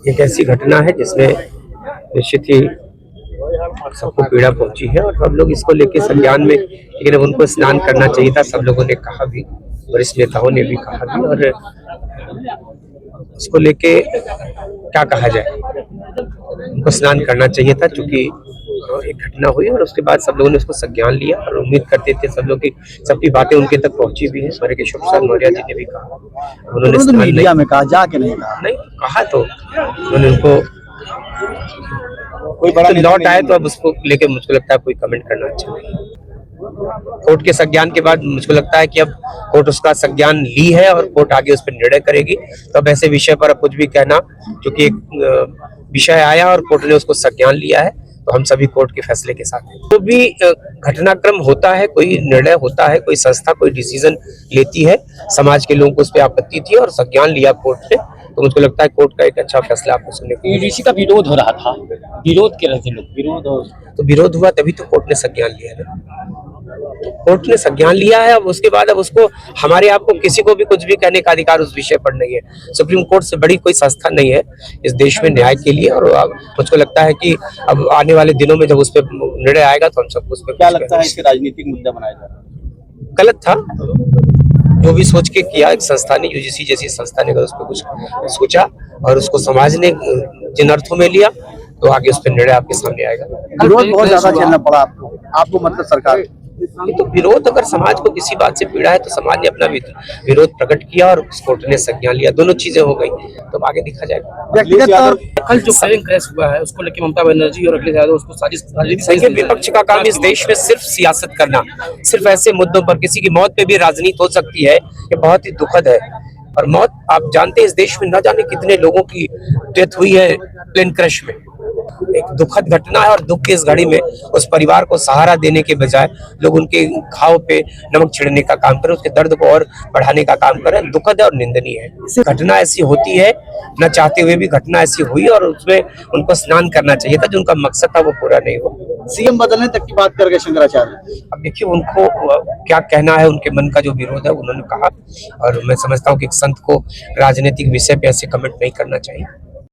एक ऐसी घटना है जिसमें निश्चित ही सबको पीड़ा पहुंची है और सब लोग इसको लेके संज्ञान में, लेकिन अब उनको स्नान करना चाहिए था। सब लोगों ने कहा भी, वरिष्ठ नेताओं ने भी कहा भी, और इसको लेके क्या कहा जाए, उनको स्नान करना चाहिए था। चूंकि एक घटना हुई और उसके बाद सब लोगों ने उसको संज्ञान लिया और उम्मीद करते थे सब लोग की सबकी बातें उनके तक पहुंची भी है। हमारे केशव प्रसाद मौर्य जी ने भी कहा, उन्होंने तो मीडिया में कहा, जाके नहीं कहा। नहीं कहा, तो उन्होंने उनको कोई बड़ा तो लौट आए, तो अब उसको लेके मुझको लगता है कोई कमेंट करना अच्छा नहीं। कोर्ट के संज्ञान के बाद मुझको लगता है कि अब कोर्ट उसका संज्ञान ली है और कोर्ट आगे उस पर निर्णय करेगी। तो अब ऐसे विषय पर अब कुछ भी कहना, क्योंकि एक विषय आया और कोर्ट ने उसको संज्ञान लिया है, तो हम सभी कोर्ट के फैसले के साथ हैं। तो भी घटनाक्रम होता है, कोई निर्णय होता है, कोई संस्था कोई डिसीजन लेती है, समाज के लोगों को उस पर आपत्ति थी और संज्ञान लिया कोर्ट ने, तो मुझको लगता है कोर्ट का एक अच्छा फैसला आपको सुनने को। यूजीसी का विरोध हो रहा था, विरोध के रहे थे लोग, तो विरोध हुआ तभी तो कोर्ट ने संज्ञान लिया ना। कोर्ट ने संज्ञान लिया है, अब उसके बाद अब उसको हमारे आपको किसी को भी कुछ भी कहने का अधिकार उस विषय पर नहीं है। सुप्रीम कोर्ट से बड़ी कोई संस्था नहीं है इस देश में न्याय के लिए, और मुझको लगता है कि अब आने वाले दिनों में जब उस पर निर्णय आएगा तो हम सबको उस पर क्या लगता है इसे राजनीतिक मुद्दा बनाया जा रहा है? गलत था जो भी सोच के किया एक संस्था ने, यूजीसी जैसी संस्था ने अगर उस पर कुछ सोचा और उसको समाज ने जिन अर्थों में लिया, तो आगे उस पर निर्णय आपके सामने आएगा। विरोध बहुत ज्यादा झेलना पड़ा आपको मतलब सरकार। तो विरोध, अगर समाज को किसी बात से पीड़ा है तो समाज ने अपना विरोध प्रकट किया और कोर्ट ने संज्ञान लिया, दोनों चीजें हो गई, तो आगे देखा जाएगा। व्यक्तिगत और कल जो प्लेन क्रैश हुआ है उसको लेकर ममता बनर्जी और अखिलेश यादव उसको साजिश। विपक्ष का काम इस देश में सिर्फ सियासत करना, सिर्फ ऐसे मुद्दों पर, किसी की मौत पे भी राजनीति हो सकती है, ये बहुत ही दुखद है। और मौत, आप जानते हैं इस देश में न जाने कितने लोगों की डेथ हुई है प्लेन क्रैश में। एक दुखद घटना है और दुख की इस घड़ी में उस परिवार को सहारा देने के बजाय लोग उनके घाव पे नमक छिड़कने का काम करें, उसके दर्द को और बढ़ाने का काम करें, दुखद है और निंदनीय है। घटना ऐसी होती है, न चाहते हुए भी घटना ऐसी हुई और उसमें उनको स्नान करना चाहिए था, जो उनका मकसद था वो पूरा नहीं हुआ। सीएम बदलने तक की बात कर गए शंकराचार्य। अब देखिए उनको क्या कहना है, उनके मन का जो विरोध है उन्होंने कहा, और मैं समझता हूँ कि एक संत को राजनीतिक विषय पे ऐसे कमेंट नहीं करना चाहिए।